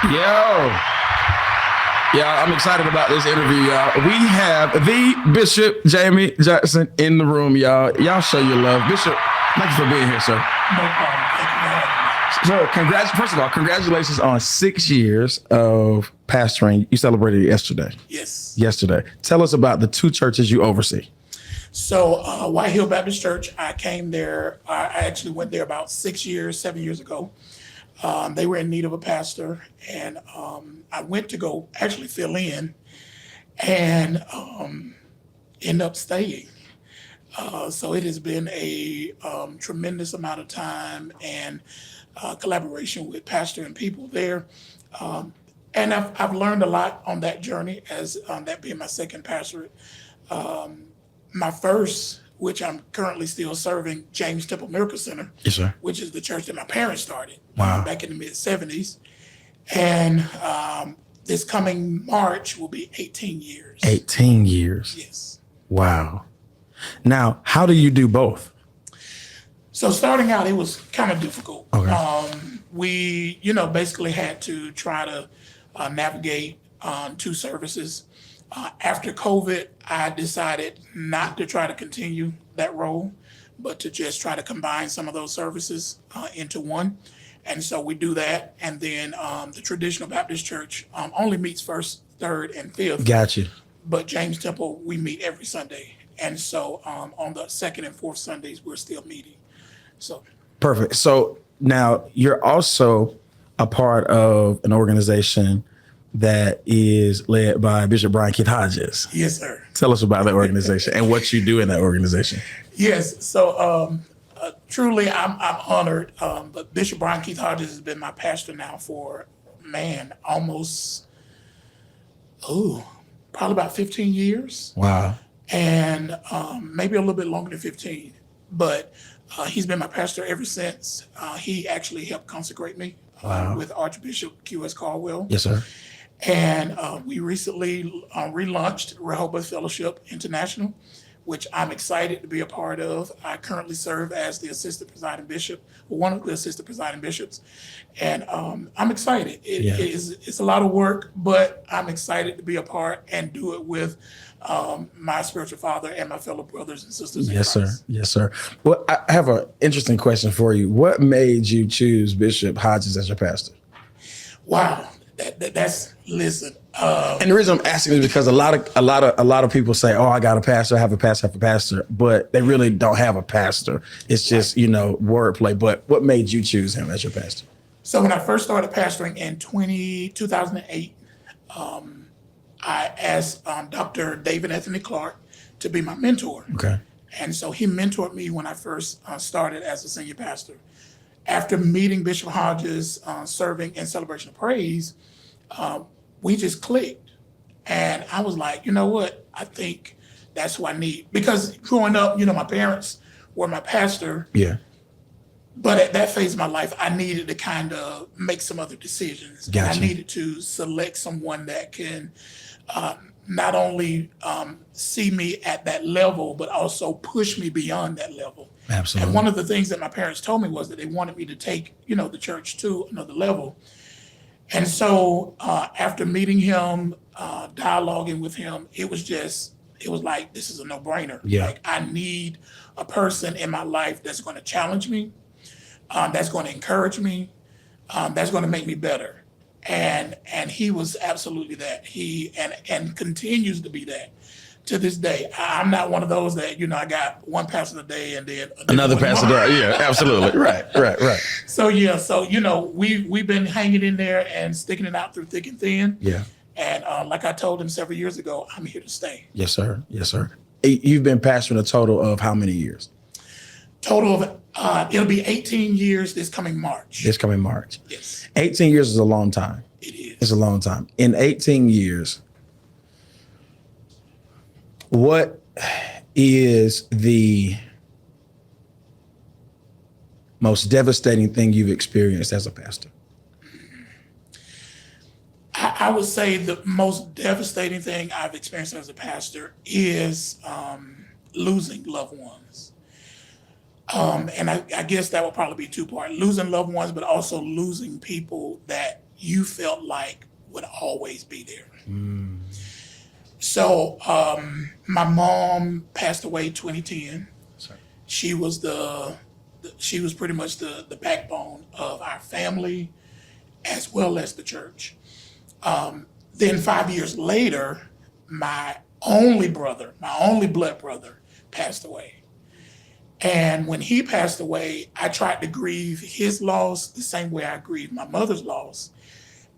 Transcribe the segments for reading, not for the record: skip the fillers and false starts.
Yo. Yeah, I'm excited about this interview, y'all. We have the Bishop Jamie Jackson in the room, y'all. Y'all show your love. Bishop, thank you for being here, sir. No problem. Thank you for having me. So, first of all, congratulations on 6 years of pastoring. You celebrated yesterday. Yes. Yesterday. Tell us about the 2 churches you oversee. So White Hill Baptist Church, I came there. I actually went there about 7 years ago. They were in need of a pastor, and I went to go actually fill in and end up staying. So it has been a tremendous amount of time and collaboration with pastor and people there. And I've learned a lot on that journey as that being my second pastorate. My first, which I'm currently still serving, James Temple Miracle Center, Yes, sir. which is the church that my parents started Wow. back in the mid-'70s. And this coming March will be 18 years. 18 years. Yes. Wow. Now, how do you do both? So starting out, it was kind of difficult. Okay. We, basically had to try to navigate 2 services. After COVID, I decided not to try to continue that role, but to just try to combine some of those services into one. And so we do that. And then the traditional Baptist church only meets first, third, and fifth. Got you. But James Temple, we meet every Sunday. And so on the second and fourth Sundays, we're still meeting. So Perfect. So now you're also a part of an organization that is led by Bishop Brian Keith Hodges. yes, sir. Tell us about that organization and what you do in that organization. Yes. So truly, I'm honored. But Bishop Brian Keith Hodges has been my pastor now for, almost, probably about 15 years. Wow. And maybe a little bit longer than 15. But he's been my pastor ever since. He actually helped consecrate me with Archbishop Q.S. Caldwell. Yes, sir. And we recently relaunched Rehoboth Fellowship International, which I'm excited to be a part of. I currently serve as the assistant presiding bishop, one of the assistant presiding bishops, and I'm excited. It's a lot of work, but I'm excited to be a part and do it with my spiritual father and my fellow brothers and sisters. Yes, sir. Yes, sir. Well, I have an interesting question for you. What made you choose Bishop Hodges as your pastor? Wow, that's listen. And the reason I'm asking is because a lot of people say, "Oh, I got a pastor, I have a pastor," but they really don't have a pastor. It's just wordplay. But what made you choose him as your pastor? So when I first started pastoring in 2008, I asked Dr. David Anthony Clark to be my mentor. Okay. And so he mentored me when I first started as a senior pastor. After meeting Bishop Hodges, serving in Celebration of Praise, we just clicked. And I was like, you know what? I think that's who I need. Because growing up, my parents were my pastor. Yeah. But at that phase of my life, I needed to kind of make some other decisions. Gotcha. I needed to select someone that can not only see me at that level, but also push me beyond that level. Absolutely. And one of the things that my parents told me was that they wanted me to take, the church to another level. And so after meeting him, dialoguing with him, it was like, this is a no-brainer. Yeah. Like, I need a person in my life that's going to challenge me, that's going to encourage me, that's going to make me better. And he was absolutely that. He and continues to be that to this day. I'm not one of those that, I got one pastor a day and then Another pastor day. Yeah, absolutely. Right. So we've been hanging in there and sticking it out through thick and thin. Yeah. And like I told him several years ago, I'm here to stay. Yes, sir. Yes, sir. You've been pastoring a total of how many years? Total of, it'll be 18 years this coming March. Yes. Yes. 18 years is a long time. It is. It's a long time. In 18 years, what is the most devastating thing you've experienced as a pastor? I would say the most devastating thing I've experienced as a pastor is losing loved ones. And I guess that would probably be 2 parts: losing loved ones, but also losing people that you felt like would always be there. So my mom passed away 2010. Sorry. She was she was pretty much the backbone of our family as well as the church. Then 5 years later, my only blood brother passed away. And when he passed away, I tried to grieve his loss the same way I grieved my mother's loss.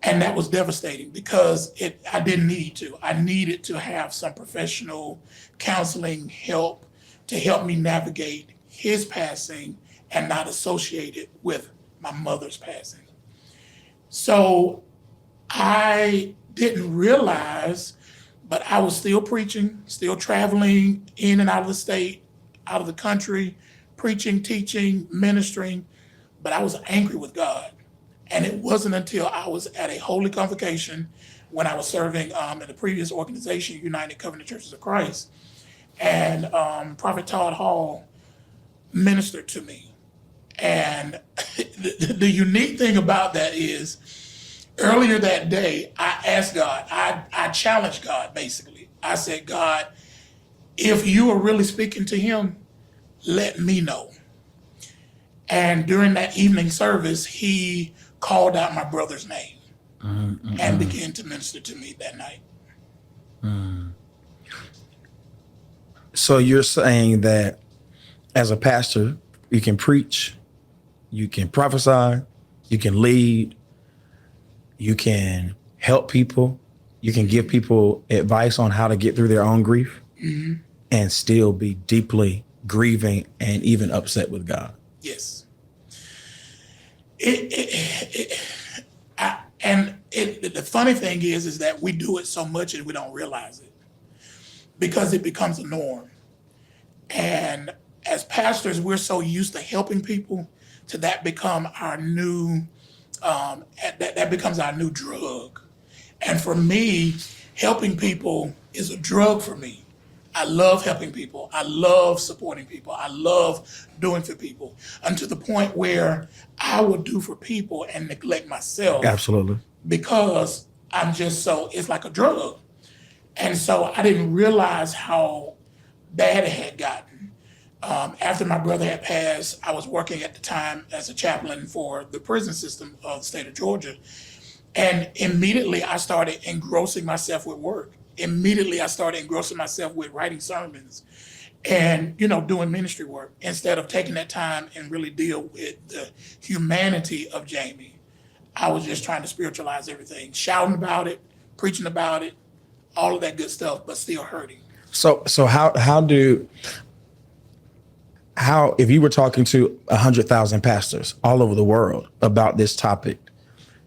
And that was devastating because I didn't need to. I needed to have some professional counseling help to help me navigate his passing and not associate it with my mother's passing. So I didn't realize, but I was still preaching, still traveling in and out of the state, out of the country, preaching, teaching, ministering, but I was angry with God. And it wasn't until I was at a holy convocation when I was serving in the previous organization, United Covenant Churches of Christ, and Prophet Todd Hall ministered to me. And the unique thing about that is earlier that day, I asked God, I challenged God, basically. I said, God, if you are really speaking to him, let me know. And during that evening service, he called out my brother's name and began to minister to me that night. So you're saying that as a pastor, you can preach, you can prophesy, you can lead, you can help people, you can give people advice on how to get through their own grief, and still be deeply grieving and even upset with God. Yes. The funny thing is that we do it so much and we don't realize it because it becomes a norm. And as pastors, we're so used to helping people to that become our new, that becomes our new drug. And for me, helping people is a drug for me. I love helping people. I love supporting people. I love doing for people, and to the point where I would do for people and neglect myself. Absolutely. Because I'm just so, it's like a drug. And so I didn't realize how bad it had gotten. After my brother had passed, I was working at the time as a chaplain for the prison system of the state of Georgia. And immediately I started engrossing myself with work. Immediately I started engrossing myself with writing sermons and, doing ministry work instead of taking that time and really deal with the humanity of Jamie. I was just trying to spiritualize everything, shouting about it, preaching about it, all of that good stuff, but still hurting. So if you were talking to 100,000 pastors all over the world about this topic,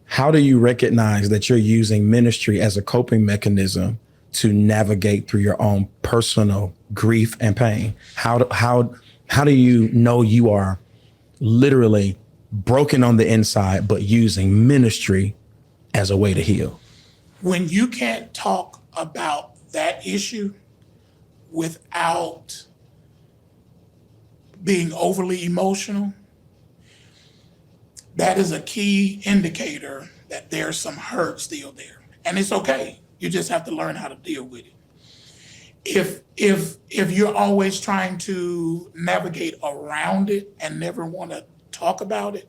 how do you recognize that you're using ministry as a coping mechanism to navigate through your own personal grief and pain? How do you know you are literally broken on the inside, but using ministry as a way to heal? When you can't talk about that issue without being overly emotional, that is a key indicator that there's some hurt still there. And it's okay. You just have to learn how to deal with it. If you're always trying to navigate around it and never want to talk about it,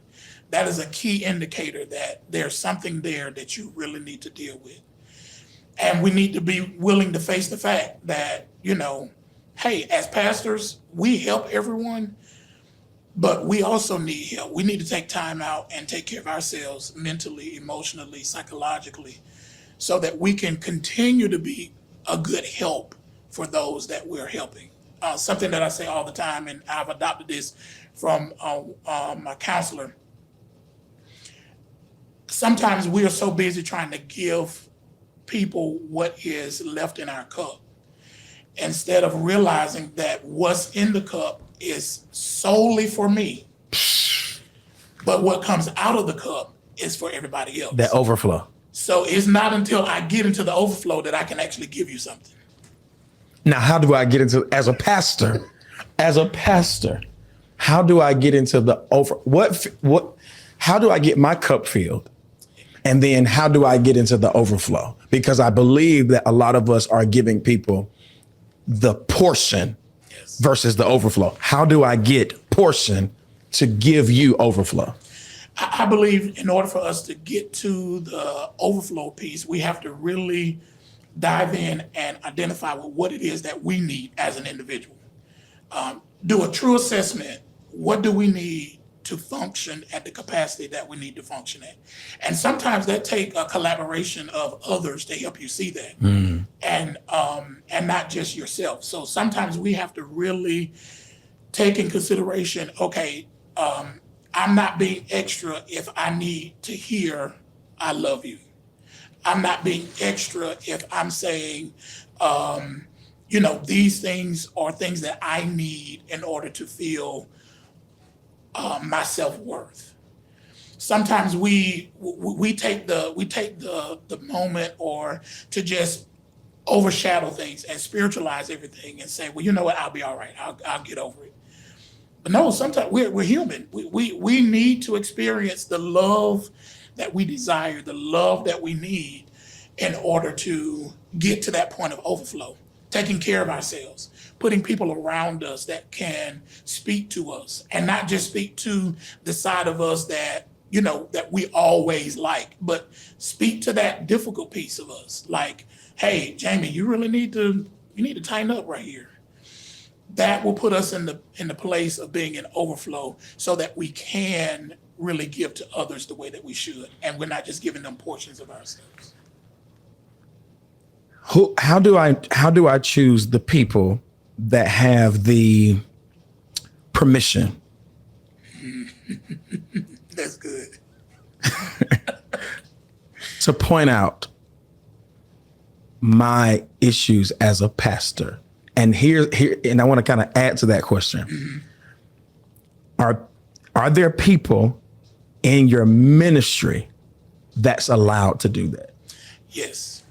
that is a key indicator that there's something there that you really need to deal with. And we need to be willing to face the fact that, hey, as pastors, we help everyone, but we also need help. We need to take time out and take care of ourselves mentally, emotionally, psychologically, so that we can continue to be a good help for those that we're helping. Something that I say all the time, and I've adopted this from my counselor. Sometimes we are so busy trying to give people what is left in our cup, instead of realizing that what's in the cup is solely for me, but what comes out of the cup is for everybody else. That overflow. So it's not until I get into the overflow that I can actually give you something. Now, how do I get into, as a pastor, how do I get into the how do I get my cup filled? And then how do I get into the overflow? Because I believe that a lot of us are giving people the portion versus the overflow. How do I get portion to give you overflow? I believe in order for us to get to the overflow piece, we have to really dive in and identify what it is that we need as an individual. Do a true assessment. What do we need to function at the capacity that we need to function at? And sometimes that take a collaboration of others to help you see that, and not just yourself. So sometimes we have to really take in consideration, okay, I'm not being extra if I need to hear, I love you. I'm not being extra if I'm saying, these things are things that I need in order to feel my self-worth. Sometimes we take the moment or to just overshadow things and spiritualize everything and say, well, you know what, I'll be all right. I'll get over it. But no, sometimes we're human. We need to experience the love that we desire, the love that we need in order to get to that point of overflow, taking care of ourselves, putting people around us that can speak to us and not just speak to the side of us that, that we always like, but speak to that difficult piece of us. Like, hey, Jamie, you need to tighten up right here. That will put us in the place of being in overflow so that we can really give to others the way that we should. And we're not just giving them portions of ourselves. How do I choose the people that have the permission? That's good. To point out my issues as a pastor. And here, and I want to kind of add to that question. Are there people in your ministry that's allowed to do that? Yes.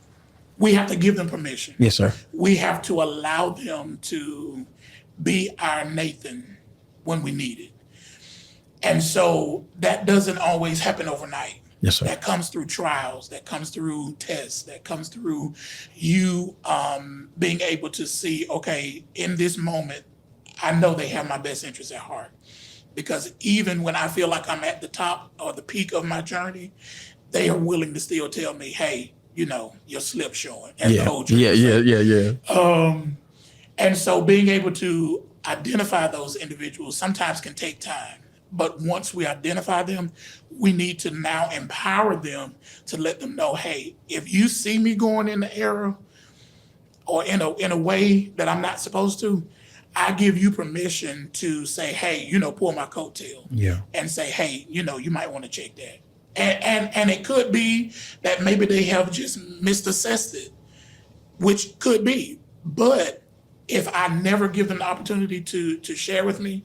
We have to give them permission. Yes, sir. We have to allow them to be our Nathan when we need it. And so that doesn't always happen overnight. Yes, sir. That comes through trials, that comes through tests, that comes through you being able to see, okay, in this moment, I know they have my best interest at heart. Because even when I feel like I'm at the top or the peak of my journey, they are willing to still tell me, hey, your slip showing. As the old church Yeah. And so being able to identify those individuals sometimes can take time. But once we identify them, we need to now empower them to let them know, hey, if you see me going in the error or in a way that I'm not supposed to, I give you permission to say, hey, pull my coattail. Yeah. And say, hey, you might want to check that. And it could be that maybe they have just misassessed it, which could be. But if I never give them the opportunity to share with me,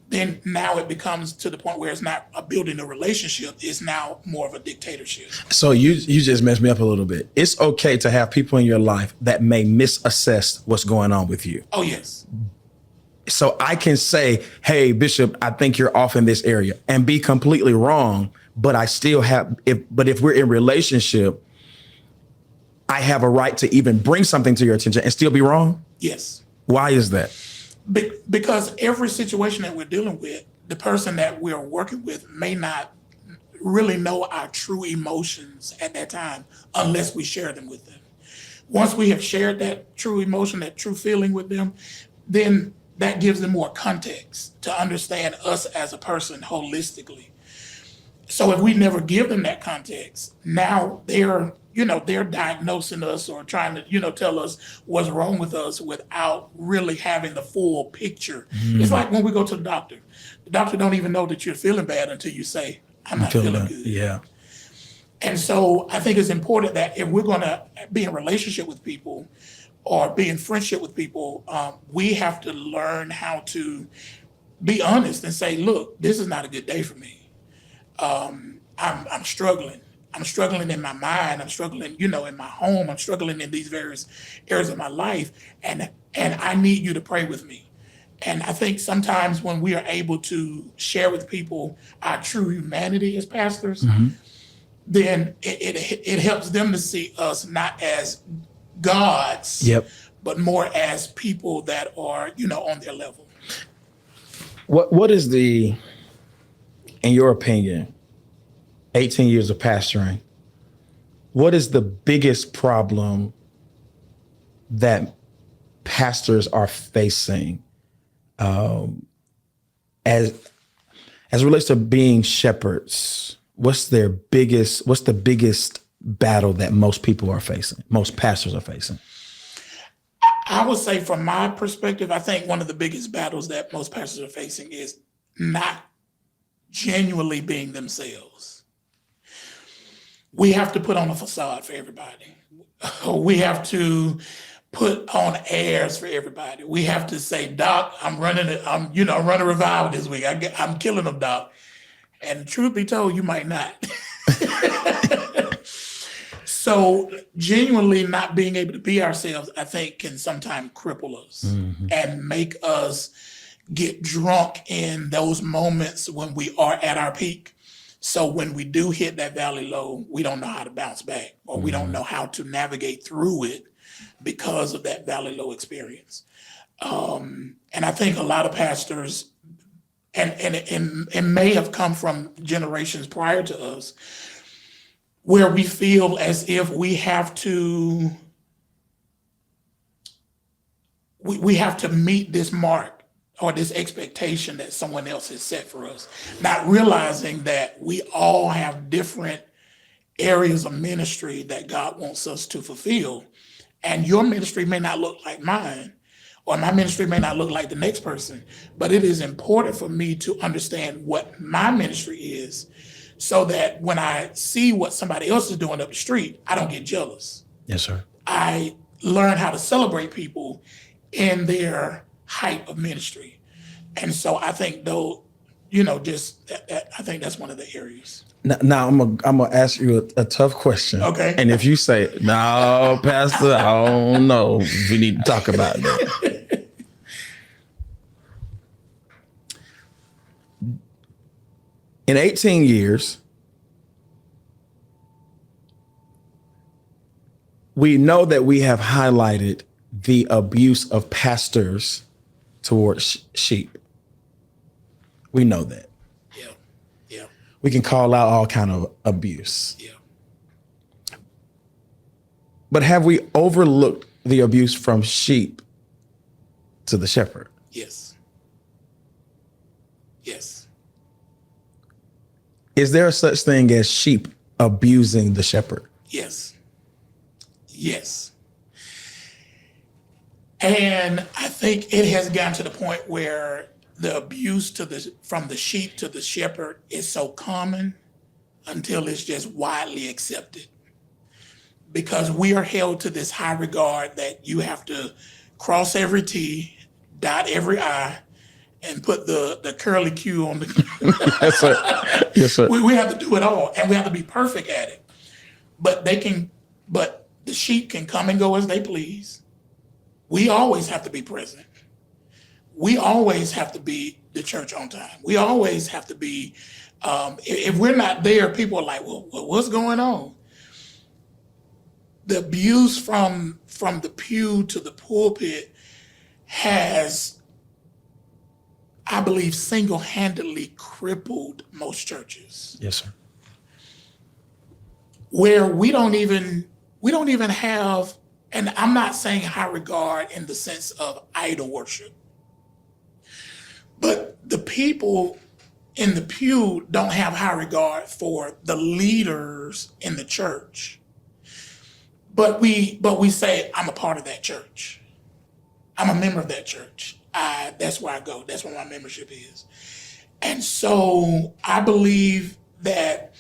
then now it becomes to the point where it's not a building a relationship, it's now more of a dictatorship. So you just messed me up a little bit. It's okay to have people in your life that may misassess what's going on with you. Oh, yes. So I can say, hey, Bishop, I think you're off in this area and be completely wrong, but I still have, if we're in relationship, I have a right to even bring something to your attention and still be wrong? Yes. Why is that? Because every situation that we're dealing with, the person that we're working with may not really know our true emotions at that time unless we share them with them. Once we have shared that true emotion, that true feeling with them, then that gives them more context to understand us as a person holistically. So if we never give them that context, now they're diagnosing us or trying to, tell us what's wrong with us without really having the full picture. It's like when we go to the doctor don't even know that you're feeling bad until you say, I'm not feeling good. Yeah. And so I think it's important that if we're going to be in relationship with people or be in friendship with people, we have to learn how to be honest and say, look, this is not a good day for me. I'm struggling. I'm struggling in my mind. I'm struggling, in my home. I'm struggling in these various areas of my life. And I need you to pray with me. And I think sometimes when we are able to share with people our true humanity as pastors, then it helps them to see us not as gods, Yep. but more as people that are, on their level. What is in your opinion, 18 years of pastoring, what is the biggest problem that pastors are facing as it relates to being shepherds? What's the biggest battle that most people are facing, most pastors are facing? I would say from my perspective, I think one of the biggest battles that most pastors are facing is not genuinely being themselves. We have to put on a facade for everybody. We have to put on airs for everybody. We have to say, Doc, I'm running revival this week. I'm killing them, Doc. And truth be told, you might not. So genuinely not being able to be ourselves, I think, can sometimes cripple us and make us get drunk in those moments when we are at our peak. So when we do hit that valley low, we don't know how to bounce back, or we don't know how to navigate through it because of that valley low experience. And I think a lot of pastors, and it may have come from generations prior to us, where we feel as if we have to meet this mark or this expectation that someone else has set for us, not realizing that we all have different areas of ministry that God wants us to fulfill. And your ministry may not look like mine, or my ministry may not look like the next person, but it is important for me to understand what my ministry is, so that when I see what somebody else is doing up the street, I don't get jealous. Yes, sir. I learn how to celebrate people in their height of ministry. And so I think I think that's one of the areas. Now I'm gonna ask you a tough question. Okay. And if you say, no, Pastor, I don't know, we need to talk about that. In 18 years, we know that we have highlighted the abuse of pastors towards sheep. We know that. Yeah. Yeah. We can call out all kind of abuse. Yeah. But have we overlooked the abuse from sheep to the shepherd? Yes. Yes. Is there such thing as sheep abusing the shepherd? Yes. Yes. And I think it has gotten to the point where the abuse from the sheep to the shepherd is so common until it's just widely accepted. Because we are held to this high regard that you have to cross every T, dot every I, and put the curly Q on the. Yes, sir. Yes, sir. We have to do it all, and we have to be perfect at it. But the sheep can come and go as they please. We always have to be present. We always have to be the church on time. We always have to be. If we're not there, people are like, "Well, what's going on?" The abuse from the pew to the pulpit has, I believe, single-handedly crippled most churches. Yes, sir. Where we don't even have, and I'm not saying high regard in the sense of idol worship, but the people in the pew don't have high regard for the leaders in the church. But we say, I'm a part of that church. I'm a member of that church. That's where I go. That's where my membership is. And so I believe that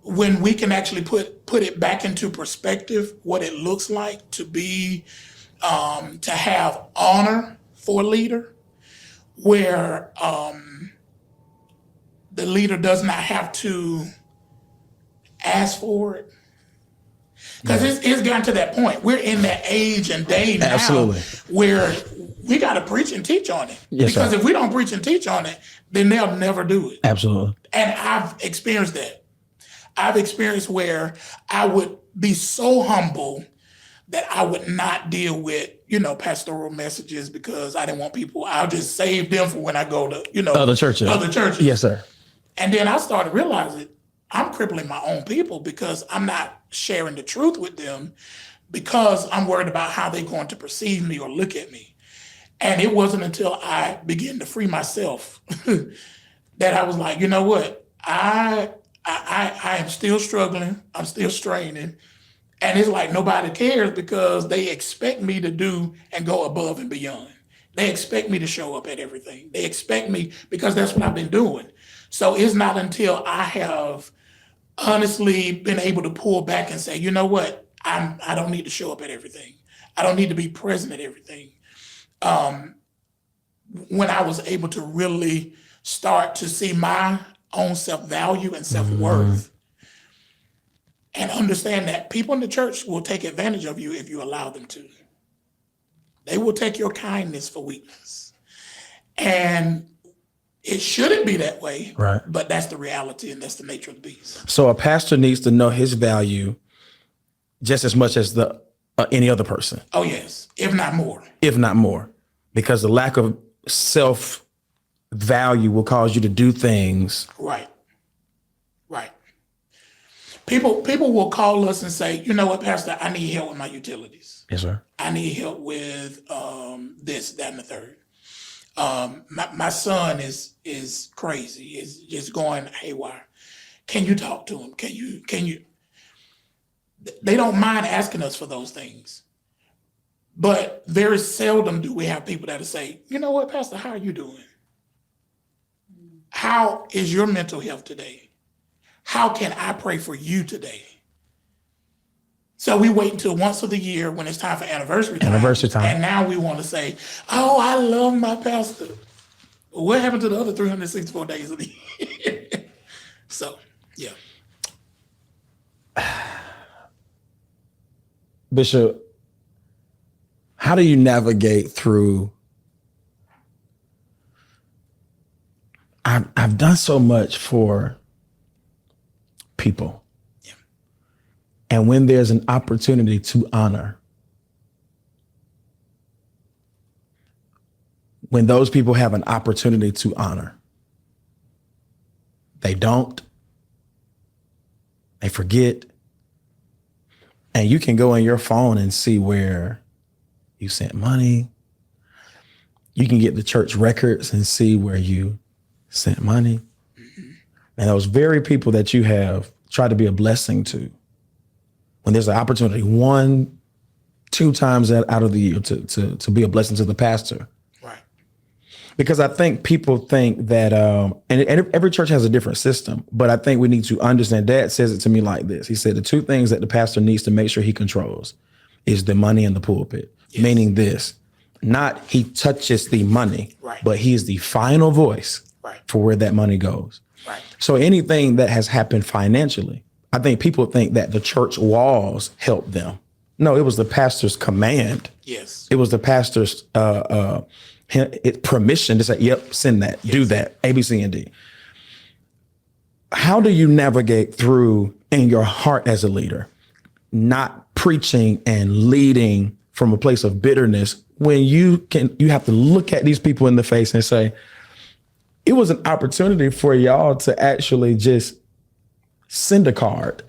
when we can actually put it back into perspective, what it looks like to be, to have honor for a leader, where the leader does not have to ask for it. Because it's gotten to that point. We're in that age and day now. Absolutely. Where we got to preach and teach on it. Yes, because sir. if we don't preach and teach on it, then they'll never do it. Absolutely. And I've experienced that. I've experienced where I would be so humble that I would not deal with, pastoral messages because I didn't want people. I'll just save them for when I go to, Other churches. Yes, sir. And then I started realizing I'm crippling my own people because I'm not sharing the truth with them because I'm worried about how they're going to perceive me or look at me. And it wasn't until I began to free myself that I was like, you know what? I am still struggling. I'm still straining. And it's like nobody cares because they expect me to do and go above and beyond. They expect me to show up at everything. They expect me because that's what I've been doing. So it's not until I have honestly been able to pull back and say, you know what? I don't need to show up at everything. I don't need to be present at everything. When I was able to really start to see my own self-value and self-worth, and understand that people in the church will take advantage of you if you allow them to. They will take your kindness for weakness. And it shouldn't be that way, right? But that's the reality and that's the nature of the beast. So a pastor needs to know his value just as much as any other person. Oh, yes, if not more. If not more. Because the lack of self-value will cause you to do things. Right. People will call us and say, you know what, Pastor, I need help with my utilities. Yes, sir. I need help with this, that, and the third. My son is crazy, is just going haywire. Can you talk to him? Can you? They don't mind asking us for those things. But very seldom do we have people that'll say, you know what, Pastor, how are you doing? How is your mental health today? How can I pray for you today? So we wait until once of the year when it's time for anniversary time. And now we want to say, oh, I love my pastor. Well, what happened to the other 364 days of the year? So, yeah. Bishop, how do you navigate through? I've done so much for people. Yeah. And when there's an opportunity to honor, when those people have an opportunity to honor, they don't, they forget. And you can go on your phone and see where you sent money. You can get the church records and see where you sent money. And those very people that you have tried to be a blessing to, when there's an opportunity 1-2 times out of the year to be a blessing to the pastor. Right. Because I think people think that, and every church has a different system, but I think we need to understand. Dad says it to me like this. He said the two things that the pastor needs to make sure he controls is the money and the pulpit. Yes. Meaning this, not he touches the money, right, but he is the final voice, right, for where that money goes. Right. So anything that has happened financially, I think people think that the church walls help them. No, it was the pastor's command. Yes. It was the pastor's permission to say, yep, send that, yes, do that, A, B, C, and D. How do you navigate through in your heart as a leader, not preaching and leading from a place of bitterness when you have to look at these people in the face and say, it was an opportunity for y'all to actually just send a card,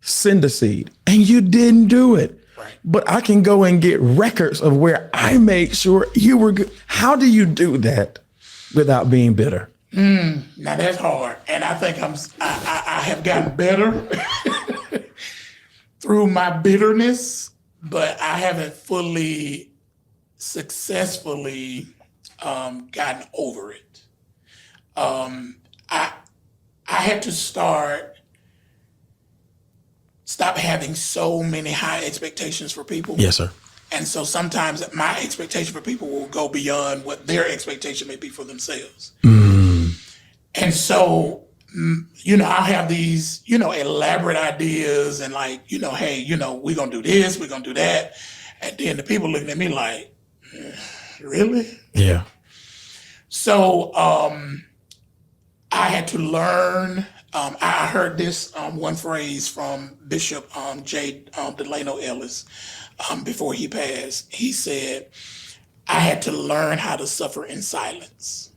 send a seed, and you didn't do it. Right. But I can go and get records of where I made sure you were good. How do you do that without being bitter? Now that's hard. And I think I have gotten better through my bitterness, but I haven't fully successfully gotten over it. I had to stop having so many high expectations for people. Yes, sir. And so sometimes my expectation for people will go beyond what their expectation may be for themselves. And so, I'll have these, elaborate ideas and like, hey, we're going to do this, we're going to do that. And then the people looking at me like, really? Yeah. So I had to learn I heard this one phrase from Bishop J. Delano Ellis before he passed. He said, I had to learn how to suffer in silence.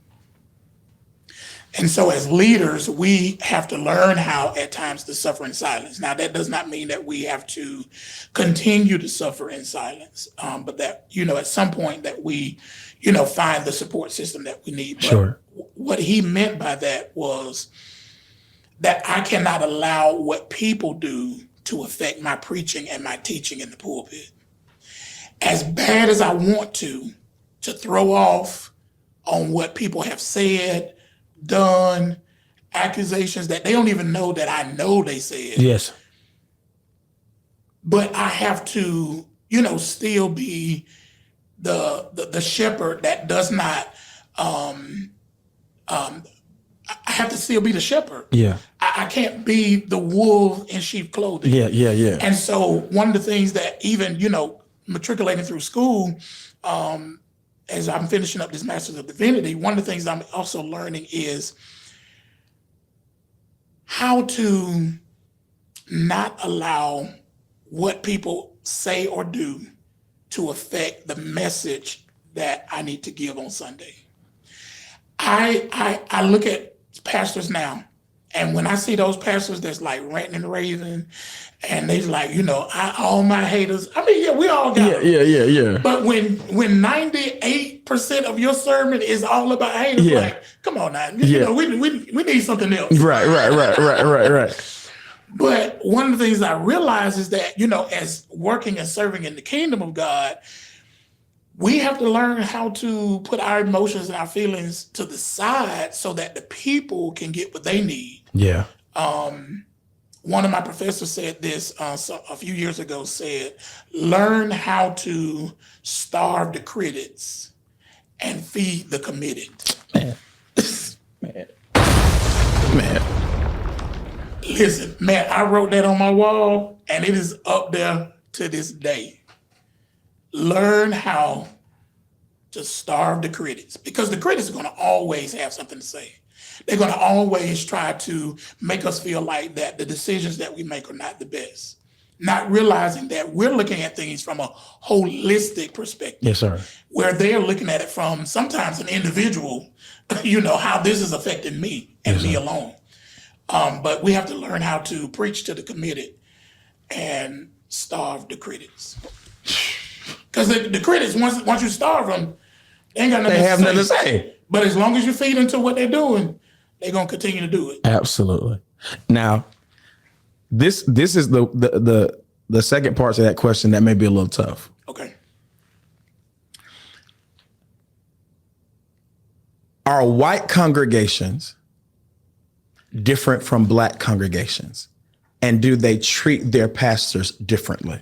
And so as leaders, we have to learn how at times to suffer in silence. Now, that does not mean that we have to continue to suffer in silence, but that, at some point that we, find the support system that we need. But Sure. what he meant by that was that I cannot allow what people do to affect my preaching and my teaching in the pulpit. As bad as I want to throw off on what people have said, done, accusations that they don't even know that I know they said. Yes. But I have to, still be the shepherd that does not, I have to still be the shepherd. Yeah. I can't be the wolf in sheep clothing. Yeah. And so one of the things that even, matriculating through school, as I'm finishing up this Master's of Divinity, one of the things I'm also learning is how to not allow what people say or do to affect the message that I need to give on Sunday. I look at pastors now, and when I see those pastors that's like ranting and raving, and they're like, all my haters. I mean, yeah, we all got them. Yeah. But when 98% of your sermon is all about haters, like, come on now, we need something else. Right. But one of the things I realize is that, as working and serving in the kingdom of God, we have to learn how to put our emotions and our feelings to the side so that the people can get what they need. Yeah. One of my professors said this a few years ago, said, learn how to starve the critics and feed the committed. Man. Listen, man, I wrote that on my wall and it is up there to this day. Learn how to starve the critics, because the critics are going to always have something to say. They're going to always try to make us feel like that the decisions that we make are not the best, not realizing that we're looking at things from a holistic perspective. Yes, sir. Where they're looking at it from sometimes an individual, how this is affecting me and me alone. But we have to learn how to preach to the committed and starve the critics. Because the critics, once you starve them, they ain't got nothing to say. But as long as you feed into what they're doing, they're gonna continue to do it. Absolutely. Now, this is the second part to that question that may be a little tough. Okay. Are white congregations different from black congregations? And do they treat their pastors differently?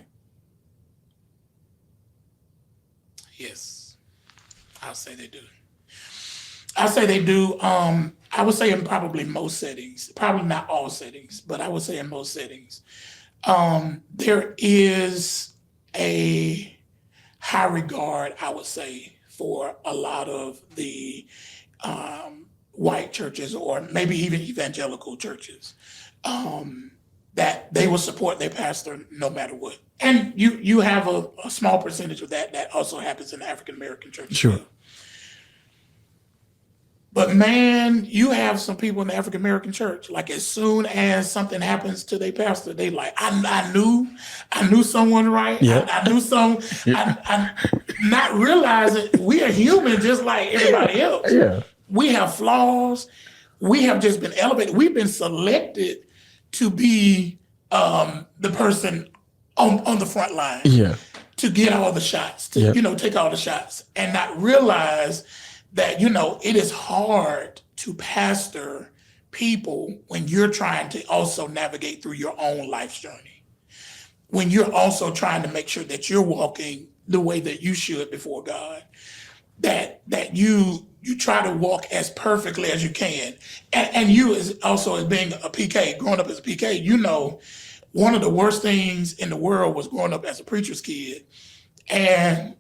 Yes, I'll say they do. I would say in probably most settings, probably not all settings, but I would say in most settings, there is a high regard, I would say, for a lot of the white churches, or maybe even evangelical churches, that they will support their pastor no matter what. And you have a small percentage of that also happens in the African American church. Sure. But man, you have some people in the African American church, like as soon as something happens to their pastor, they like, I knew someone right. Yeah. I knew some, I not realizing we are human just like everybody else. Yeah. We have flaws. We have just been elevated. We've been selected to be the person on the front line. Yeah. To get all the shots, to take all the shots, and not realize that, it is hard to pastor people when you're trying to also navigate through your own life's journey. When you're also trying to make sure that you're walking the way that you should before God, that you try to walk as perfectly as you can. And you as being a PK, growing up as a PK, one of the worst things in the world was growing up as a preacher's kid. And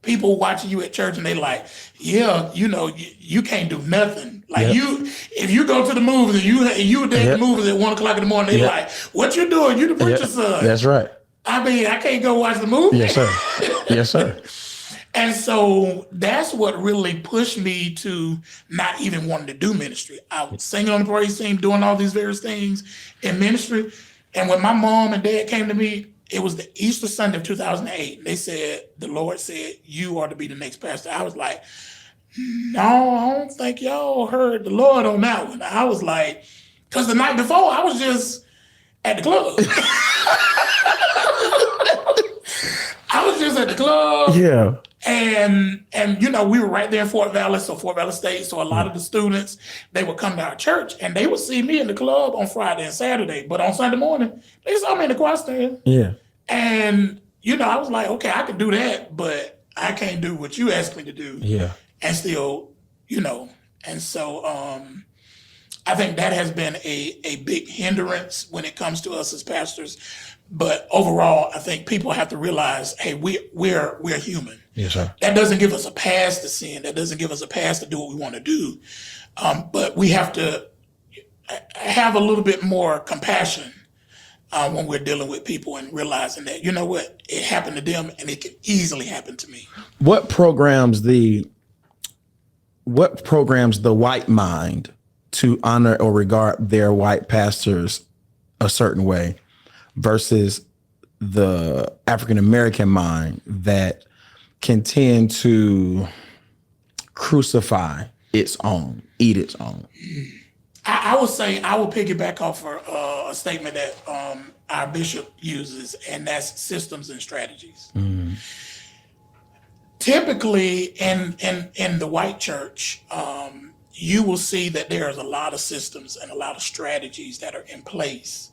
people watching you at church and they like, yeah, you can't do nothing. Like if you go to the movies and you date the movies at 1 o'clock in the morning, they like, what you doing? You the preacher's son. That's right. I mean, I can't go watch the movie. Yes, sir. Yes, sir. And so that's what really pushed me to not even wanting to do ministry. I was singing on the praise team, doing all these various things in ministry. And when my mom and dad came to me, it was the Easter Sunday of 2008. They said, the Lord said, you are to be the next pastor. I was like, no, I don't think y'all heard the Lord on that one. I was like, because the night before, I was just at the club. I was just at the club. Yeah. And we were right there in Fort Valley, so Fort Valley State. So a lot of the students, they would come to our church and they would see me in the club on Friday and Saturday. But on Sunday morning, they saw me in the choir stand. Yeah. And, I was like, okay, I can do that, but I can't do what you asked me to do. Yeah. And still, and so I think that has been a big hindrance when it comes to us as pastors. But overall, I think people have to realize, hey, we're human. Yes, sir. That doesn't give us a pass to sin. That doesn't give us a pass to do what we want to do. But we have to have a little bit more compassion when we're dealing with people and realizing that, what, it happened to them and it can easily happen to me. What programs the white mind to honor or regard their white pastors a certain way versus the African-American mind that can tend to crucify its own, eat its own? I would say I will piggyback off a statement that our bishop uses, and that's systems and strategies. Mm. Typically, in the white church, you will see that there's a lot of systems and a lot of strategies that are in place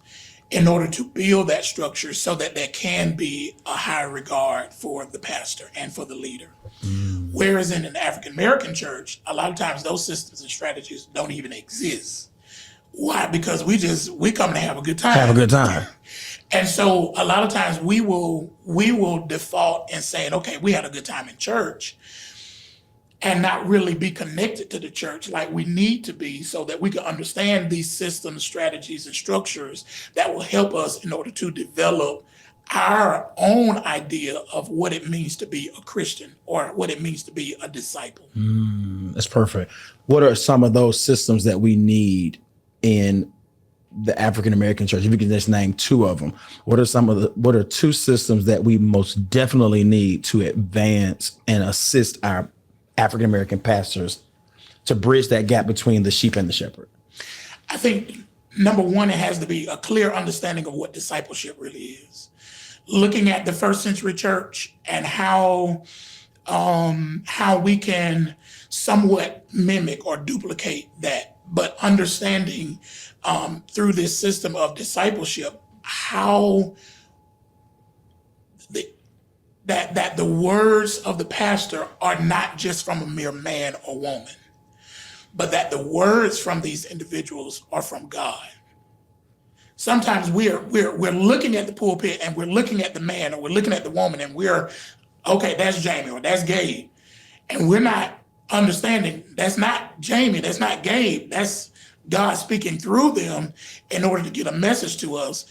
in order to build that structure so that there can be a high regard for the pastor and for the leader. Mm. Whereas in an African-American church, a lot of times those systems and strategies don't even exist. Why? Because we come to have a good time. Have a good time. And so a lot of times we will default in saying, okay, we had a good time in church, and not really be connected to the church like we need to be so that we can understand these systems, strategies, and structures that will help us in order to develop our own idea of what it means to be a Christian or what it means to be a disciple. That's perfect. What are some of those systems that we need in the African-American church? If you can just name two of them, what are two systems that we most definitely need to advance and assist our African-American pastors to bridge that gap between the sheep and the shepherd? I think number one, it has to be a clear understanding of what discipleship really is. Looking at the first century church and how we can somewhat mimic or duplicate that, but understanding through this system of discipleship how that the words of the pastor are not just from a mere man or woman, but that the words from these individuals are from God. Sometimes we're looking at the pulpit and we're looking at the man or we're looking at the woman and we're, okay, that's Jamie or that's Gabe. And we're not understanding that's not Jamie, that's not Gabe, that's God speaking through them in order to get a message to us.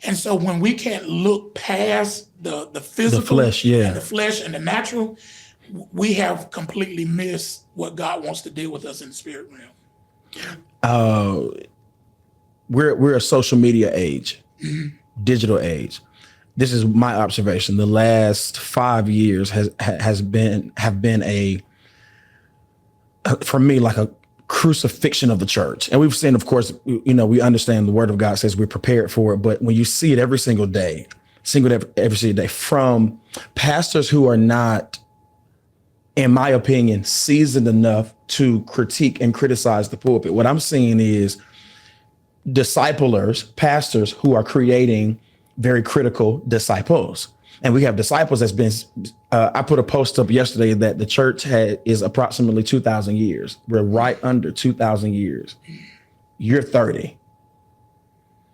And so when we can't look past the physical, the flesh, yeah, and the flesh and the natural, we have completely missed what God wants to deal with us in the spirit realm. We're a social media age, digital age. This is my observation. The last 5 years have been for me like a crucifixion of the church. And we've seen, of course, we understand the word of God says we're prepared for it. But when you see it every single day, every single day from pastors who are not, in my opinion, seasoned enough to critique and criticize the pulpit, what I'm seeing is disciplers, pastors who are creating very critical disciples. And we have disciples that's been, I put a post up yesterday that the church is approximately 2,000 years. We're right under 2,000 years. You're 30.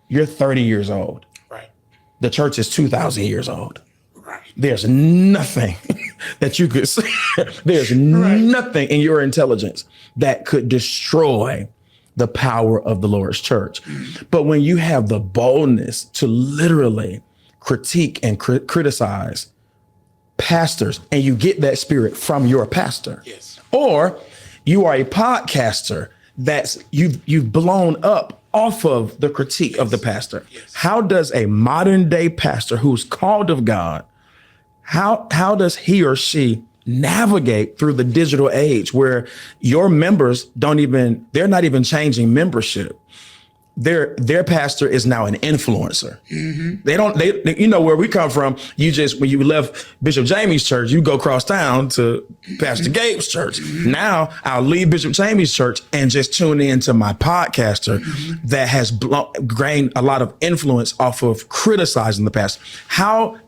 You're 30 years old. Right. The church is 2,000 years old. Right. There's nothing that you could say. There's nothing in your intelligence that could destroy the power of the Lord's church. But when you have the boldness to literally critique and criticize pastors, and you get that spirit from your pastor, Yes. or you are a podcaster that's you've blown up off of the critique of the pastor. Yes. How does a modern day pastor who's called of God, how does he or she navigate through the digital age where your members they're not even changing membership? Their pastor is now an influencer. They you know where we come from. When you left Bishop Jamie's church, you go across town to Pastor Gabe's church. Now I'll leave Bishop Jamie's church and just tune in to my podcaster that has gained a lot of influence off of criticizing the pastor. How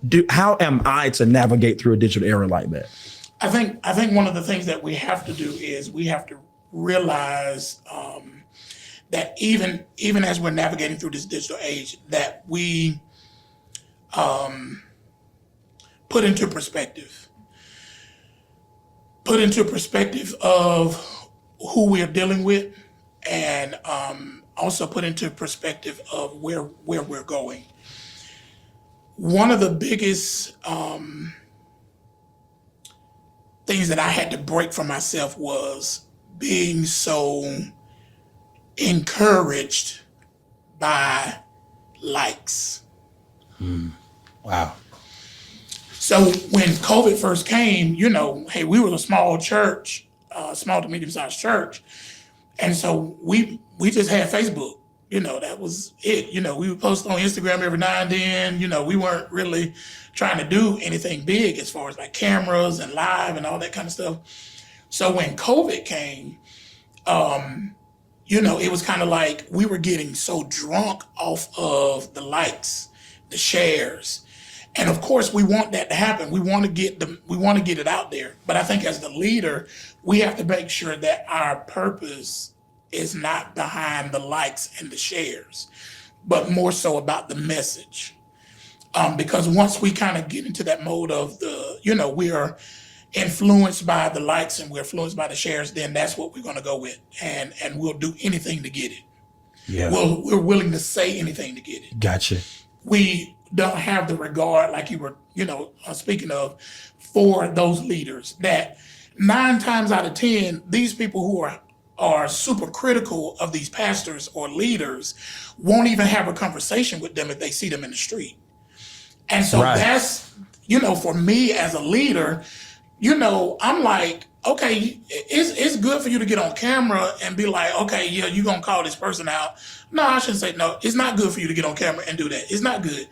am I to navigate through a digital era like that? I think one of the things that we have to do is we have to realize that even as we're navigating through this digital age, that we put into perspective of who we are dealing with, and also put into perspective of where we're going. One of the biggest things that I had to break for myself was being so encouraged by likes. Wow. So when COVID first came, hey, we were a small church, small to medium-sized church. And so we just had Facebook. That was it. We would post on Instagram every now and then. We weren't really trying to do anything big as far as like cameras and live and all that kind of stuff. So when COVID came, it was kind of like we were getting so drunk off of the likes, the shares. And of course, we want that to happen. We want to get it out there. But I think as the leader, we have to make sure that our purpose is not behind the likes and the shares, but more so about the message. Because once we kind of get into that mode of we are influenced by the likes and we're influenced by the shares, then that's what we're going to go with. And we'll do anything to get it. Yeah. We're willing to say anything to get it. Gotcha. We don't have the regard, like you were, speaking of, for those leaders, that 9 times out of 10, these people who are super critical of these pastors or leaders won't even have a conversation with them if they see them in the street. And so that's, for me as a leader, I'm like, okay, it's good for you to get on camera and be like, okay, yeah, you're going to call this person out. No, I shouldn't say no. It's not good for you to get on camera and do that. It's not good.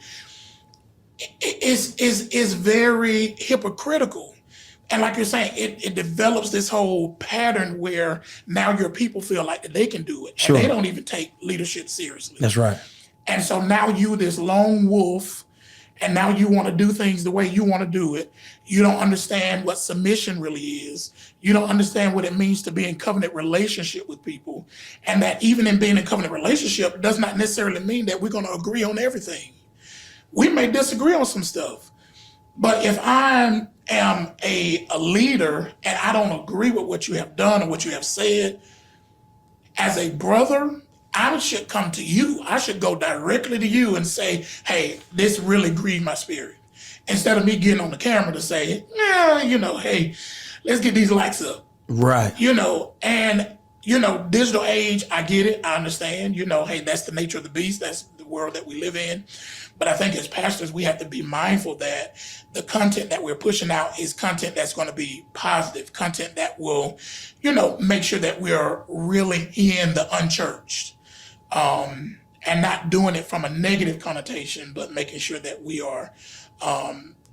It's very hypocritical. And like you're saying, it develops this whole pattern where now your people feel like that they can do it. Sure. And they don't even take leadership seriously. That's right. And so now you, this lone wolf, and now you want to do things the way you want to do it. You don't understand what submission really is. You don't understand what it means to be in covenant relationship with people. And that even in being in covenant relationship does not necessarily mean that we're going to agree on everything. We may disagree on some stuff. But if I am a leader and I don't agree with what you have done or what you have said, as a brother, I should come to you. I should go directly to you and say, hey, this really grieved my spirit. Instead of me getting on the camera to say, hey, let's get these likes up. Right. And digital age, I get it. I understand, hey, that's the nature of the beast. That's the world that we live in. But I think as pastors, we have to be mindful that the content that we're pushing out is content that's going to be positive, content that will, make sure that we are really in the unchurched. And not doing it from a negative connotation, but making sure that we are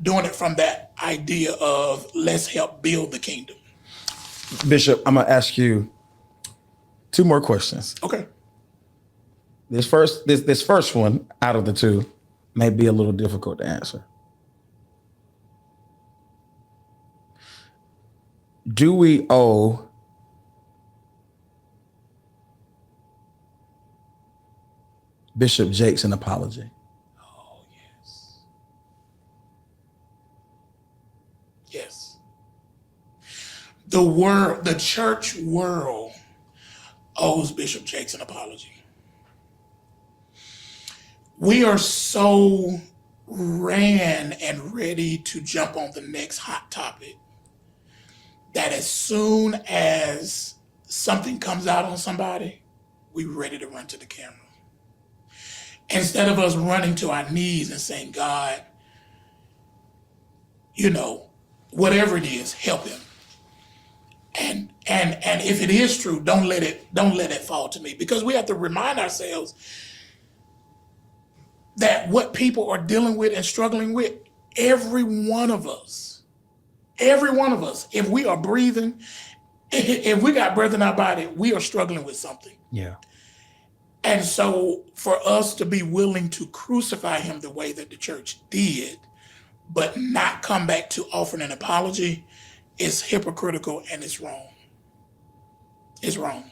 doing it from that idea of let's help build the kingdom. Bishop, I'm going to ask you 2 more questions. Okay. This first one out of the 2 may be a little difficult to answer. Do we owe Bishop Jakes an apology? Oh, yes. the church world owes Bishop Jakes an apology. We are so ran and ready to jump on the next hot topic that as soon as something comes out on somebody, we're ready to run to the camera. Instead of us running to our knees and saying, God, whatever it is, help him. And if it is true, don't let it fall to me, because we have to remind ourselves that what people are dealing with and struggling with, every one of us, if we are breathing, if we got breath in our body, we are struggling with something. Yeah. And so for us to be willing to crucify him the way that the church did, but not come back to offering an apology, is hypocritical and it's wrong. It's wrong.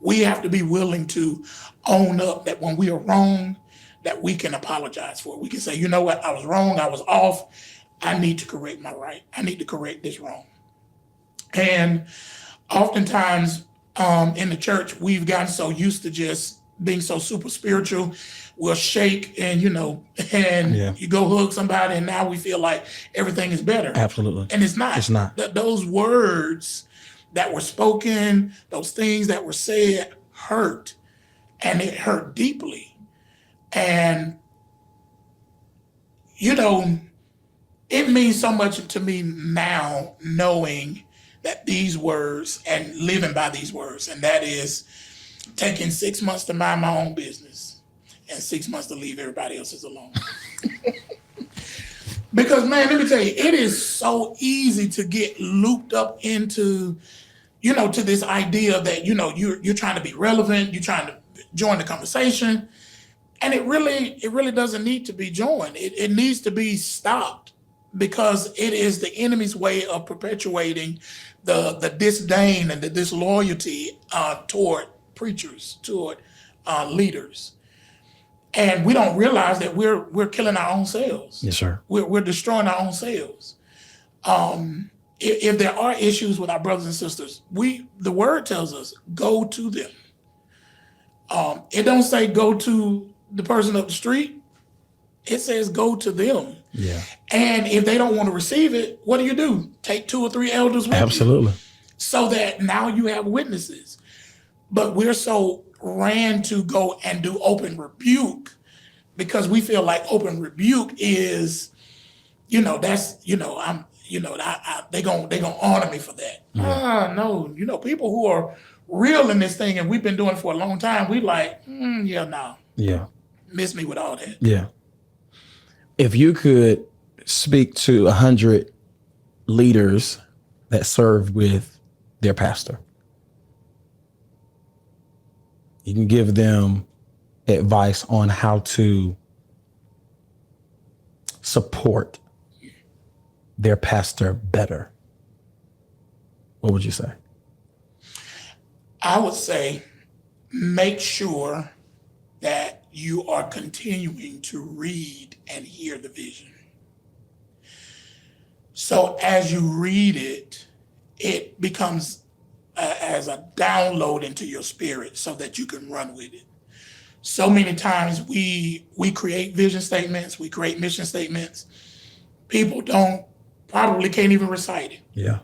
We have to be willing to own up that when we are wrong, that we can apologize for it. We can say, you know what, I was wrong, I was off, I need to correct my right. I need to correct this wrong. And oftentimes in the church, we've gotten so used to just being so super spiritual. We'll shake and, you go hug somebody, and now we feel like everything is better. Absolutely. And it's not. It's not. Those words that were spoken, those things that were said hurt, and it hurt deeply. And, it means so much to me now knowing that these words and living by these words, and that is taking 6 months to mind my own business and 6 months to leave everybody else's alone. Because, man, let me tell you, it is so easy to get looped up into, to this idea that, you're trying to be relevant, you're trying to join the conversation. And it really doesn't need to be joined. It needs to be stopped, because it is the enemy's way of perpetuating the disdain and the disloyalty toward preachers, toward leaders. And we don't realize that we're killing our own selves. Yes, sir. We're destroying our own selves. If there are issues with our brothers and sisters, the word tells us, go to them. It don't say go to the person up the street. It says go to them. Yeah. And if they don't want to receive it, what do? Take 2 or 3 elders with Absolutely. you, so that now you have witnesses. But we're so ran to go and do open rebuke, because we feel like open rebuke is, that's, they gonna honor me for that. No, people who are real in this thing, and we've been doing it for a long time, we like, no. Yeah. Miss me with all that. Yeah. If you could speak to 100 leaders that serve with their pastor, you can give them advice on how to support their pastor better, what would you say? I would say make sure that you are continuing to read and hear the vision. So as you read it, it becomes as a download into your spirit so that you can run with it. So many times we create vision statements, we create mission statements. People probably can't even recite it. Yeah.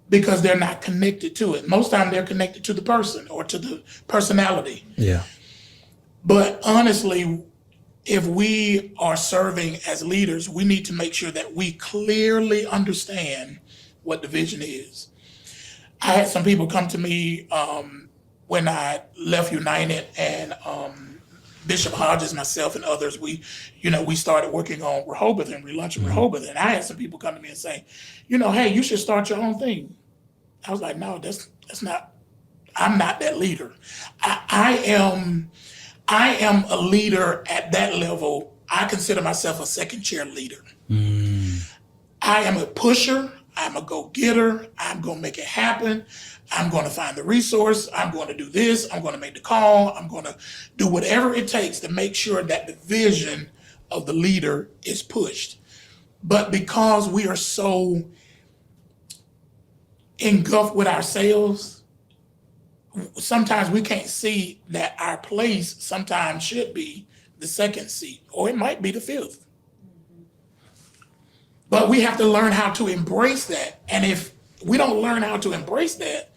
Because they're not connected to it. Most time they're connected to the person or to the personality. Yeah. But honestly, if we are serving as leaders, we need to make sure that we clearly understand what the vision is. I had some people come to me when I left United, and Bishop Hodges, myself, and others, we started working on Rehoboth and relaunching Rehoboth. And I had some people come to me and say, hey, you should start your own thing. I was like, no, that's not, I'm not that leader. I am a leader at that level. I consider myself a second chair leader. I am a pusher. I'm a go-getter. I'm going to make it happen. I'm going to find the resource. I'm going to do this. I'm going to make the call. I'm going to do whatever it takes to make sure that the vision of the leader is pushed. But because we are so engulfed with ourselves, sometimes we can't see that our place sometimes should be the second seat, or it might be the fifth. But we have to learn how to embrace that. And if we don't learn how to embrace that,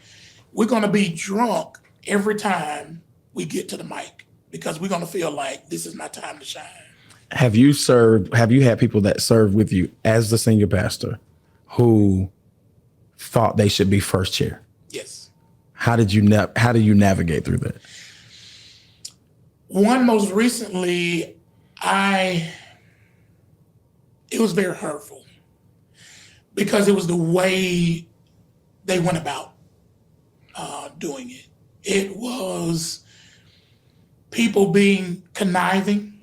we're going to be drunk every time we get to the mic, because we're going to feel like this is my time to shine. Have you had people that served with you as the senior pastor who thought they should be first chair? Yes. How do you navigate through that? One most recently, it was very hurtful because it was the way they went about doing it. It was people being conniving,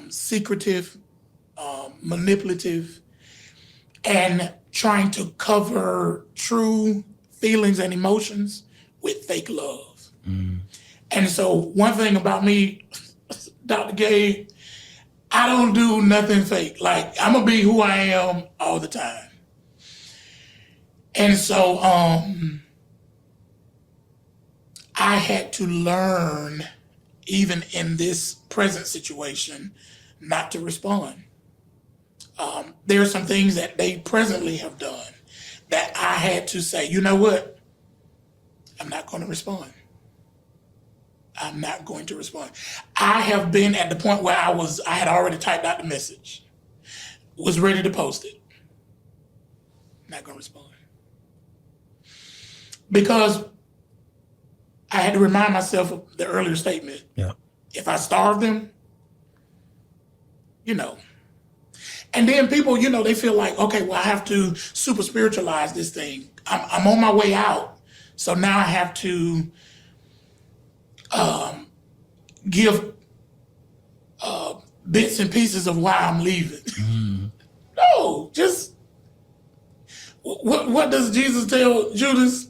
secretive, manipulative, and trying to cover true feelings and emotions with fake love. Mm. And so one thing about me, Dr. Gabe, I don't do nothing fake. Like, I'm gonna be who I am all the time. And so I had to learn, even in this present situation, not to respond. There are some things that they presently have done that I had to say, you know what? I'm not going to respond. I'm not going to respond. I have been at the point where I had already typed out the message, was ready to post it. Not going to respond. Because I had to remind myself of the earlier statement. Yeah. If I starve them, And then people, they feel like, okay, well, I have to super spiritualize this thing. I'm on my way out. So now I have to give bits and pieces of why I'm leaving. Mm. No, just what does Jesus tell Judas?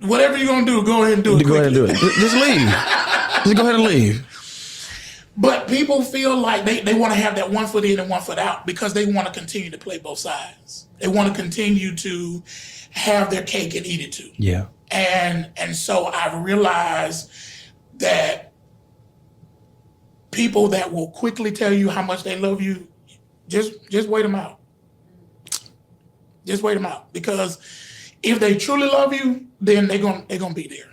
Whatever you're gonna do, go ahead and do it. Go ahead and do it. Just leave. Just go ahead and leave. But people feel like they want to have that 1 foot in and 1 foot out because they want to continue to play both sides. They want to continue to have their cake and eat it too. Yeah. And so I've realized that people that will quickly tell you how much they love you, just wait them out. Just wait them out, because if they truly love you, then they're gonna be there.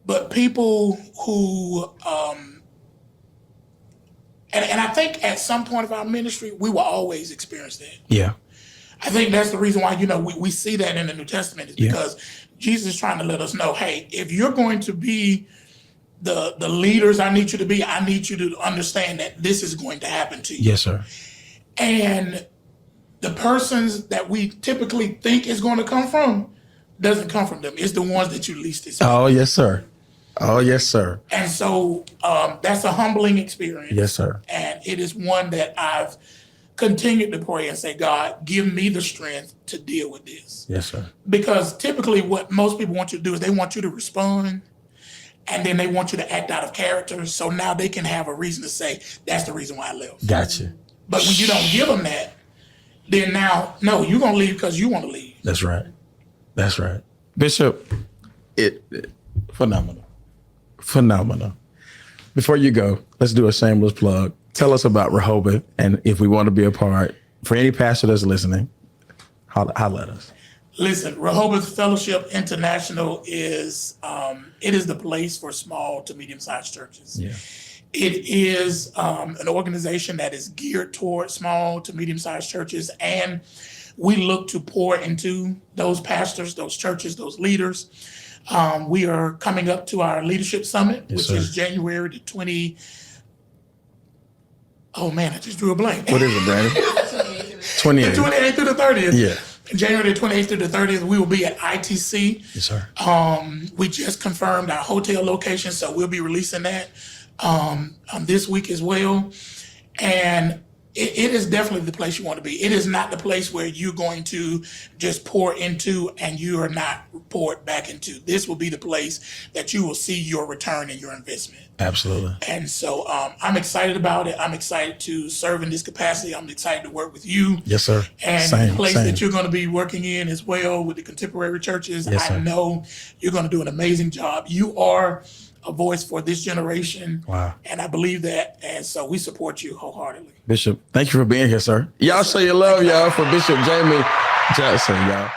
But people who, and I think at some point of our ministry, we will always experience that. Yeah. I think that's the reason why, we see that in the New Testament, is because Jesus is trying to let us know, hey, if you're going to be the leaders I need you to be, I need you to understand that this is going to happen to you. Yes, sir. And the persons that we typically think is going to come from doesn't come from them. It's the ones that you least expect. Oh, yes, sir. Oh, yes, sir. And so that's a humbling experience. Yes, sir. And it is one that I've continued to pray and say, God, give me the strength to deal with this. Yes, sir. Because typically what most people want you to do is they want you to respond, and then they want you to act out of character. So now they can have a reason to say, that's the reason why I left. Gotcha. But when you don't give them that, then now, no, you're going to leave because you want to leave. That's right. That's right. Bishop, phenomenal. Phenomenal. Before you go, let's do a shameless plug. Tell us about Rehoboth, and if we want to be a part, for any pastor that's listening, holler at us. Listen, Rehoboth Fellowship International is the place for small to medium-sized churches. Yeah. It is an organization that is geared toward small to medium-sized churches, and we look to pour into those pastors, those churches, those leaders. We are coming up to our leadership summit, which is January the 20. Oh man, I just drew a blank. What is it, Brandon? 28th. The 28th through the 30th. Yeah. January the 28th through the 30th, we will be at ITC. Yes, sir. We just confirmed our hotel location, so we'll be releasing that this week as well. And It is definitely the place you want to be. It is not the place where you're going to just pour into and you are not poured back into. This will be the place that you will see your return and your investment. Absolutely. And so I'm excited about it. I'm excited to serve in this capacity. I'm excited to work with you. Yes, sir. And the place that you're going to be working in as well with the contemporary churches. Yes, I sir. know you're going to do an amazing job. You are a voice for this generation. Wow. And I believe that. And so we support you wholeheartedly. Bishop, thank you for being here, sir. Y'all show your love, y'all, for Bishop Jamie Johnson, y'all.